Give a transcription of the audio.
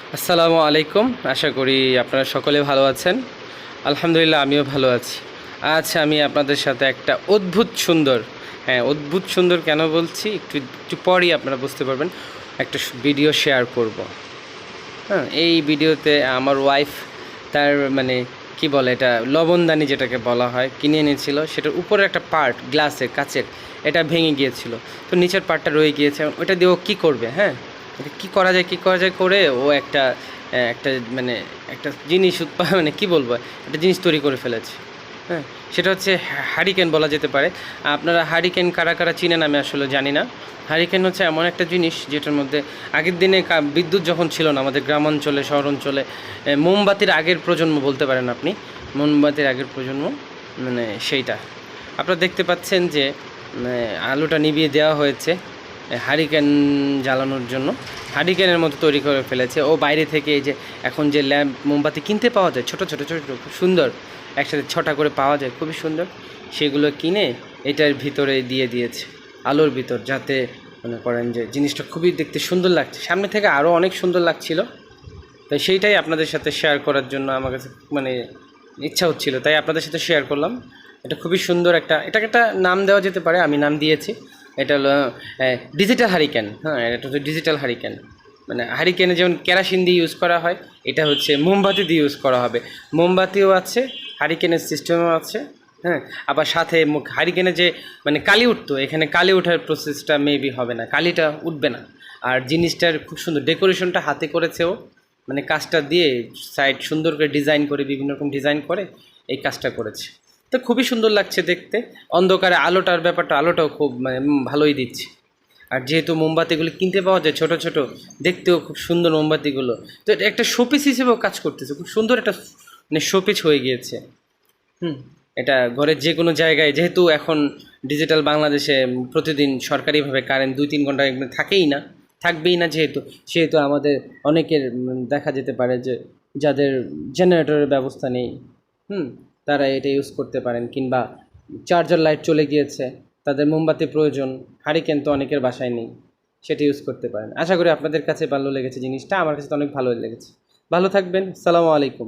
আসসালামু আলাইকুম। আশা করি আপনারা সকলে ভালো আছেন। আলহামদুলিল্লাহ আমিও ভালো আছি। আজ আমি আপনাদের সাথে একটা অদ্ভুত সুন্দর, হ্যাঁ অদ্ভুত সুন্দর কেন বলছি একটু একটু পরেই আপনারা বুঝতে পারবেন, একটা ভিডিও শেয়ার করব। হ্যাঁ, এই ভিডিওতে আমার ওয়াইফ তার মানে কি বলে এটা লবণদানি যেটাকে বলা হয় কিনে এনেছিল, সেটার উপরে একটা পার্ট গ্লাসের কাচের এটা ভেঙে গিয়েছিল। তো নিচের পার্টটা রয়ে গিয়েছে, ওইটা দিয়ে ও কী করবে? হ্যাঁ, এটা কী করা যায় করে ও একটা মানে একটা জিনিস মানে কী বলবো, একটা জিনিস তৈরি করে ফেলেছে। হ্যাঁ, সেটা হচ্ছে হারিকেন বলা যেতে পারে। আপনারা হারিকেন কারা কারা চিনেন আমি আসলে জানি না। হারিকেন হচ্ছে এমন একটা জিনিস যেটার মধ্যে আগের দিনে বিদ্যুৎ যখন ছিল না আমাদের গ্রাম অঞ্চলে শহর অঞ্চলে, মোমবাতির আগের প্রজন্ম বলতে পারেন আপনি, মোমবাতির আগের প্রজন্ম মানে সেইটা আপনারা দেখতে পাচ্ছেন যে আলোটা নিভিয়ে দেওয়া হয়েছে হারিকেন জ্বালানোর জন্য। হারিকেনের মতো তৈরি করে ফেলেছে ও বাইরে থেকে। এই যে এখন যে ল্যাম্প মোমবাতি কিনতে পাওয়া যায় ছোটো ছোটো ছোটো খুব সুন্দর, একসাথে ছটা করে পাওয়া যায়, খুবই সুন্দর, সেগুলো কিনে এটার ভিতরে দিয়ে দিয়েছে আলোর ভিতর, যাতে মনে করেন যে জিনিসটা খুবই দেখতে সুন্দর লাগছে, সামনে থেকে আরও অনেক সুন্দর লাগছিল। তাই সেইটাই আপনাদের সাথে শেয়ার করার জন্য আমার কাছে মানে ইচ্ছা হচ্ছিল, তাই আপনাদের সাথে শেয়ার করলাম। এটা খুবই সুন্দর এটাকে একটা নাম দেওয়া যেতে পারে, আমি নাম দিয়েছি। এটা হলো ডিজিটাল হারিকেন। হ্যাঁ, এটা হচ্ছে ডিজিটাল হারিকেন। মানে হারিকেনে যেমন কেরাসিন দিয়ে ইউজ করা হয়, এটা হচ্ছে মোমবাতি দিয়ে ইউজ করা হবে। মোমবাতিও আছে, হারিকেনের সিস্টেমও আছে। হ্যাঁ, আবার সাথে হারিকেনে যে মানে কালি উঠতো, এখানে কালি ওঠার প্রসেসটা মেবি হবে না, কালিটা উঠবে না। আর জিনিসটার খুব সুন্দর ডেকোরেশনটা হাতে করেছেও, মানে কাজটা দিয়ে সাইড সুন্দর করে ডিজাইন করে, বিভিন্ন রকম ডিজাইন করে এই কাজটা করেছে। তো খুবই সুন্দর লাগছে দেখতে। অন্ধকারে আলোটার ব্যাপারটা, আলোটাও খুব মানে ভালোই দিচ্ছে। আর যেহেতু মোমবাতিগুলো কিনতে পাওয়া যায় ছোটো ছোটো, দেখতেও খুব সুন্দর মোমবাতিগুলো, তো এটা একটা শোপিস হিসেবেও কাজ করতেছে, খুব সুন্দর একটা মানে শোপিস হয়ে গিয়েছে। এটা ঘরের যে কোনো জায়গায়, যেহেতু এখন ডিজিটাল বাংলাদেশে প্রতিদিন সরকারিভাবে কারেন্ট 2-3 ঘন্টা থাকেই না, থাকবেই না, সেহেতু আমাদের অনেকের দেখা যেতে পারে যে যাদের জেনারেটরের ব্যবস্থা নেই, তারা এটা ইউজ করতে পারেন। কিংবা চার্জার লাইট চলে গিয়েছে, তাদের মোমবাতি প্রয়োজন, হারিকেন তো অনেকের বাসায় নেই, সেটা ইউজ করতে পারেন। আশা করি আপনাদের কাছে ভালো লেগেছে জিনিসটা, আমার কাছে তো অনেক ভালো লেগেছে। ভালো থাকবেন, আসসালামু আলাইকুম।